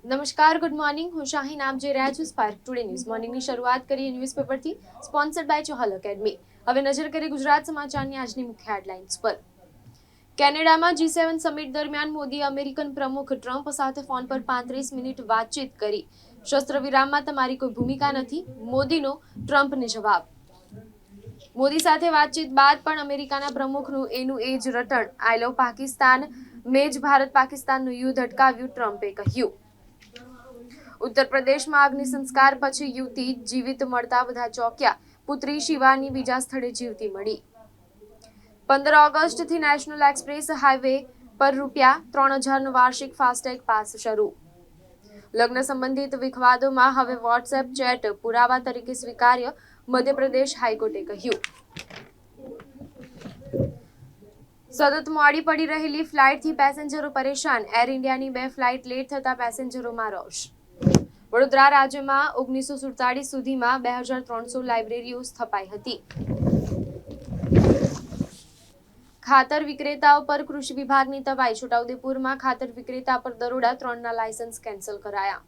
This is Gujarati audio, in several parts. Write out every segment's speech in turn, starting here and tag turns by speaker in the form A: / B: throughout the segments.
A: નમસ્કાર, ગુડ મોર્નિંગ. હું શાહીન, આપ જોઈ રહ્યા છો સ્પાર્ક ટુડે ન્યૂઝ. મોર્નિંગની શરૂઆત કરીએ ન્યૂઝપેપરથી, સ્પોન્સર્ડ બાય ચહલ એકેડમી. હવે નજર કરીએ ગુજરાત સમાચારની આજની મુખ્ય હેડલાઇન્સ પર. કેનેડામાં G7 સમિટ દરમિયાન મોદીએ અમેરિકન પ્રમુખ ટ્રમ્પ સાથે ફોન પર 35 મિનિટ વાતચીત કરી. શસ્ત્ર વિરામમાં તમારી કોઈ ભૂમિકા નથી, મોદીનો ટ્રમ્પને જવાબ. મોદી સાથે વાતચીત બાદ પણ અમેરિકાના પ્રમુખનું એનું એ જ રટણ. આઈ લવ પાકિસ્તાન, મેં જ ભારત પાકિસ્તાનનું યુદ્ધ અટકાવ્યું, ટ્રમ્પે કહ્યું. ઉત્તર પ્રદેશમાં અગ્નિ સંસ્કાર પછી યુવતી જીવિત મળતા બધા ચોંક્યા. પુત્રી શિવાની બીજા સ્થળે જીવતી મળી. 15 ઓગસ્ટથી નેશનલ એક્સપ્રેસ હાઈવે પર ₹3000નો વાર્ષિક ફાસ્ટેગ પાસ શરૂ. લગ્ન સંબંધિત વિવાદોમાં હવે વોટ્સએપ ચેટ પુરાવા તરીકે સ્વીકાર્ય, મધ્યપ્રદેશ હાઈકોર્ટે કહ્યું. સતત મોડી પડી રહેલી ફ્લાઇટથી પેસેન્જરો પરેશાન. એર ઇન્ડિયાની 2 ફ્લાઇટ લેટ થતા પેસેન્જરોમાં રોષ. વડોદરા રાજ્યમાં 1947 સુધીમાં 2300 લાઇબ્રેરીઓ સ્થપાઈ હતી. ખાતર વિક્રેતાઓ પર કૃષિ વિભાગની તવાઈ. છોટાઉદેપુરમાં ખાતર વિક્રેતા પર દરોડા, 3ના લાયસન્સ કેન્સલ કરાયા.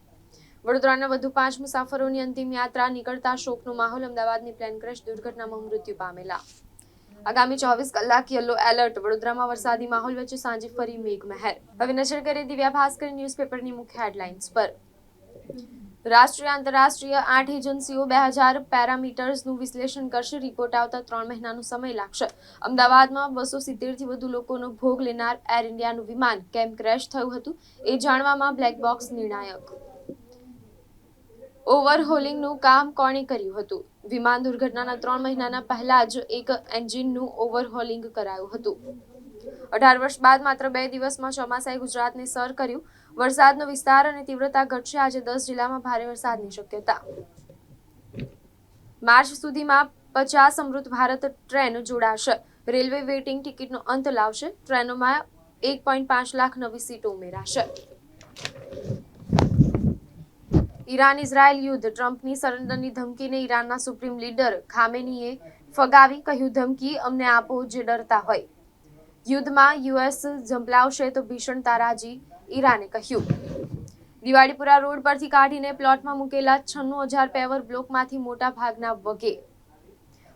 A: વડોદરાના વધુ 5 મુસાફરોની અંતિમ યાત્રા. નીકળતા શોકનો માહોલ. અમદાવાદની પ્લેન ક્રેશ દુર્ઘટનામાં મૃત્યુ પામેલા. આગામી 24 કલાક યલો એલર્ટ. વડોદરામાં વરસાદી માહોલ વચ્ચે સાંજે ફરી મેઘમહેર. હવે નજર કરીએ દિવ્યા ભાસ્કર ન્યૂઝપેપરની મુખ્ય હેડલાઇન્સ પર. રાષ્ટ્રીય આંતરરાષ્ટ્રીય 8 એજન્સીઓ 2000 પેરામીટર્સનું વિશ્લેષણ કરશે. રિપોર્ટ આવતા 3 મહિનાનો સમય લાગશે. અમદાવાદમાં 270થી વધુ લોકોનો ભોગ લેનાર એર ઇન્ડિયાનું વિમાન કેમ ક્રેશ થયું હતું, એ જાણવામાં બ્લેક બોક્સ નિર્ણાયક. ઓવરહોલિંગનું કામ કોણે કર્યું હતું? વિમાન દુર્ઘટનાના 3 મહિનાના પહેલા જ એક એન્જિનનું ઓવરહોલિંગ કરાયું હતું. 18 વર્ષ બાદ માત્ર 2 દિવસમાં ચોમાસાએ ગુજરાતને સર કર્યું. વરસાદનો વિસ્તાર અને તીવ્રતા ઘટશે. આજે 10 જિલ્લામાં ભારે વરસાદની શક્યતા. માર્ચ સુધીમાં 50 અમૃત ભારત ટ્રેન જોડાશે. રેલવે વેઇટિંગ ટિકિટનો અંત લાવશે. ટ્રેનોમાં 1.5 લાખ નવી સીટો ઉમેરાશે. ઈરાન ઇઝરાયલ યુદ્ધ. ટ્રમ્પની સરેન્ડરની ધમકીને ઈરાનના સુપ્રીમ લીડર ખામેનીએ ફગાવી. કહ્યું, ધમકી અમને આપો જે ડરતા હોય. યુદ્ધમાં યુએસ ઝંપલાવશે તો ભીષણ તારાજી, ઈરાને કહ્યું. દિવાળીપુરા રોડ પરથી કાઢીને પ્લોટમાં મૂકેલા 96,000 પેવર બ્લોકમાંથી મોટા ભાગના વગે.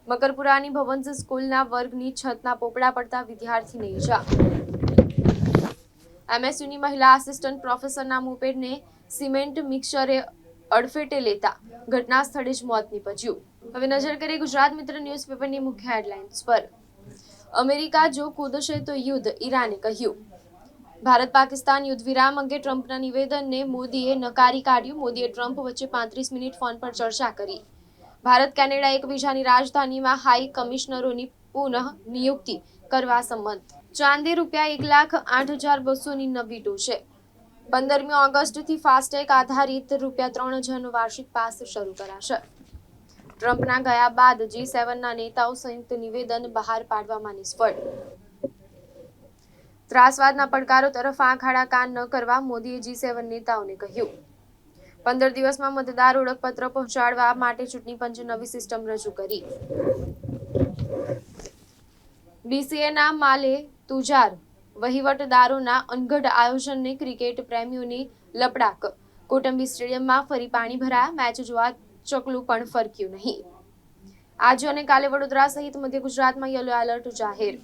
A: મકરપુરાની ભવન્સ સ્કૂલના વર્ગની છતના પોપડા પડતા વિદ્યાર્થીને ઈજા. એમએસયુની મહિલા આસિસ્ટન્ટ પ્રોફેસરના મોપેડને સિમેન્ટ મિક્સરે અડફેટે લેતા ઘટના સ્થળે જ મોત નીપજ્યું. હવે નજર કરીએ ગુજરાત મિત્ર ન્યૂઝપેપરની મુખ્ય હેડલાઇન્સ પર. અમેરિકા જો કૂદશે તો યુદ્ધ, ઈરાને કહ્યું. ભારત પાકિસ્તાન યુદ્ધ વિરામ અંગે ટ્રમ્પના નિવેદનને મોદીએ નકારી કાઢ્યું. મોદીએ ટ્રમ્પ વચ્ચે 35 મિનિટ ફોન પર ચર્ચા કરી. ભારત કેનેડા એકબીજાની રાજધાનીમાં હાઈ કમિશનરોની પુનઃ નિયુક્તિ કરવા સંમત. ચાંદી ₹1,08,200ની નવી ટોચે. 15મી ઓગસ્ટથી ફાસ્ટેગ આધારિત ₹3000નો વાર્ષિક પાસ શરૂ કરાશે. ટ્રમ્પના ગયા બાદ G7ના નેતાઓ સંયુક્ત નિવેદન બહાર પાડવામાં નિષ્ફળ. ત્રાસવાદના પડકારો તરફ આંખ આડા કાન ન કરવા, મોદીએ G7 નેતાઓને કહ્યું. 15 દિવસમાં મતદાર ઓળખપત્ર પહોંચાડવા માટે ચૂંટણી પંચે નવી સિસ્ટમ રજૂ કરી. BCAના માલે તુજાર વહીવટદારોના અનગઢ આયોજનને ક્રિકેટ પ્રેમીઓની લપડાક. કોટંબી સ્ટેડિયમમાં ફરી પાણી ભરાયા. મેચ જોવા ચકલું પણ ફરક્યું નહીં. આજે અને કાલે વડોદરા સહિત મધ્ય ગુજરાતમાં યલો એલર્ટ જાહેર.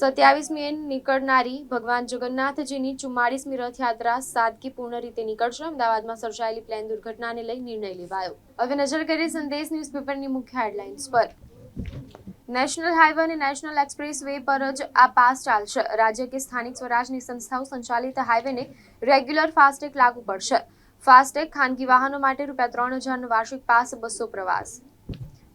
A: 27મીએ નીકળનારી ભગવાન જગન્નાથજીની 44મી રથયાત્રા સાદગીપૂર્ણ રીતે નીકળશે. અમદાવાદમાં સર્જાયેલી પ્લેન દુર્ઘટનાને લઈ નિર્ણય લેવાયો. હવે નજર કરીએ સંદેશ ન્યૂઝપેપરની મુખ્ય હેડલાઇન્સ પર. નેશનલ હાઈવે અને નેશનલ એક્સપ્રેસ વે પર જ આ પાસ ચાલશે. રાજ્ય કે સ્થાનિક સ્વરાજની સંસ્થાઓ સંચાલિત હાઈવેને રેગ્યુલર ફાસ્ટેગ લાગુ પડશે. ફાસ્ટેગ ખાનગી વાહનો માટે ₹3000નો વાર્ષિક પાસ, 200 પ્રવાસ.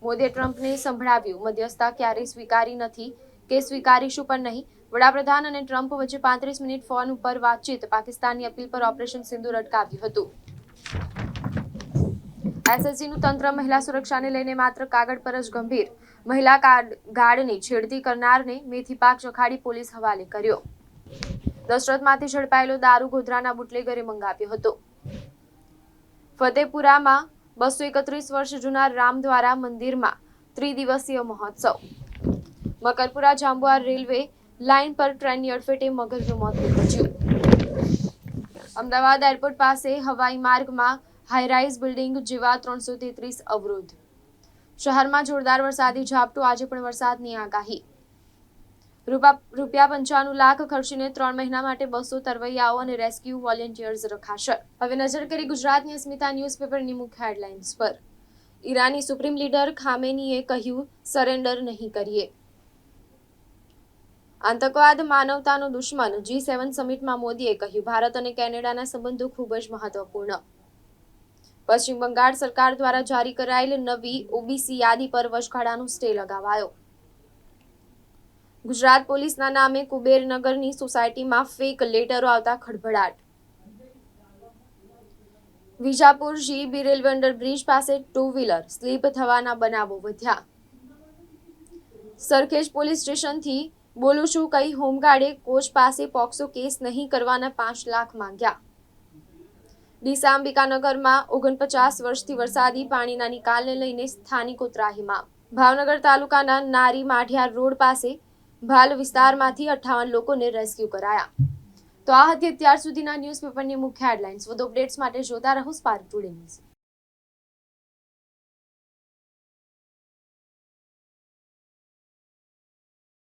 A: મોદીએ ટ્રમ્પને સંભળાવ્યું, મધ્યસ્થતા ક્યારેય સ્વીકારી નથી કે સ્વીકારીશું પણ નહીં. વડાપ્રધાન અને ટ્રમ્પ વચ્ચે 35 મિનિટ ફોન ઉપર વાતચીત. પાકિસ્તાનની અપીલ પર ઓપરેશન સિંદૂર અટકાવ્યું હતું. એસએસજીનું તંત્ર મહિલા સુરક્ષાને લઈને માત્ર કાગળ પર જ ગંભીર. મહિલા ગાર્ડની છેડતી કરનારને મેથી પાક ચખાડી પોલીસ હવાલે કર્યો. દશરથમાંથી ઝડપાયેલો દારૂ ગોધરાના બુટલેગરે મંગાવ્યો હતો. ફતેપુરામાં 231 વર્ષ જૂના રામદ્વારા મંદિરમાં ત્રિદિવસીય મહોત્સવ. મકરપુરા જાંબુઆર રેલવે લાઇન પર ટ્રેનની અડફેટે મગરનું મોત નીપજ્યું. અમદાવાદ એરપોર્ટ પાસે હવાઈ માર્ગમાં હાઈરાઇઝ બિલ્ડિંગ જેવા 333 અવરોધ. શહેરમાં જોરદાર વરસાદી ઝાપટું, આજે પણ વરસાદની આગાહી. રૂપિયા 95 લાખ ખર્ચીને 3 મહિના માટે 200 તરવૈયાઓ અને રેસ્ક્યુ વોલેન્ટિયર્સ રખાશે. હવે નજર કરી ગુજરાતની અસ્મિતા ન્યૂઝપેપરની મુખ્ય હેડલાઇન્સ પર. ઈરાની સુપ્રીમ લીડર ખામેનીએ કહ્યું, સરેન્ડર નહીં કરીએ. આતંકવાદ માનવતાનો દુશ્મન. G7 સમિટમાં મોદીએ કહ્યું, ભારત અને કેનેડાના સંબંધો ખૂબ જ મહત્વપૂર્ણ. પશ્ચિમ બંગાળ સરકાર દ્વારા જારી કરાયેલ નવી ઓબીસી યાદી પર વચગાળાનો સ્ટે લગાવાયો. ગુજરાત પોલીસના નામે કુબેરનગરની સોસાયટીમાં ફેક લેટરો આવતા ખળભળાટ. વિજાપુર GEB રેલવે અંડરબ્રિજ પાસે ટુ વ્હીલર સ્લીપ થવાના બનાવો વધ્યા. સરખેજ પોલીસ સ્ટેશનથી બોલું છું કઈ હોમગાર્ડે કોચ પાસે પોક્સો કેસ નહીં કરવાના 5 લાખ માંગ્યા. ડીસા અંબિકાનગરમાં 49 વર્ષથી વરસાદી પાણીના નિકાલને લઈને સ્થાનિકો ત્રાહિમામ. ભાવનગર તાલુકાના નારી માઢિયાર રોડ પાસે ભાલ વિસ્તારમાંથી 58 લોકોને રેસ્ક્યુ કરાયા. તો આ હતી અત્યાર સુધીના ન્યૂઝપેપરની મુખ્ય હેડલાઇન્સ. વધુ અપડેટ્સ માટે જોતા રહો સ્પાર્ક ટુડે ન્યૂઝ.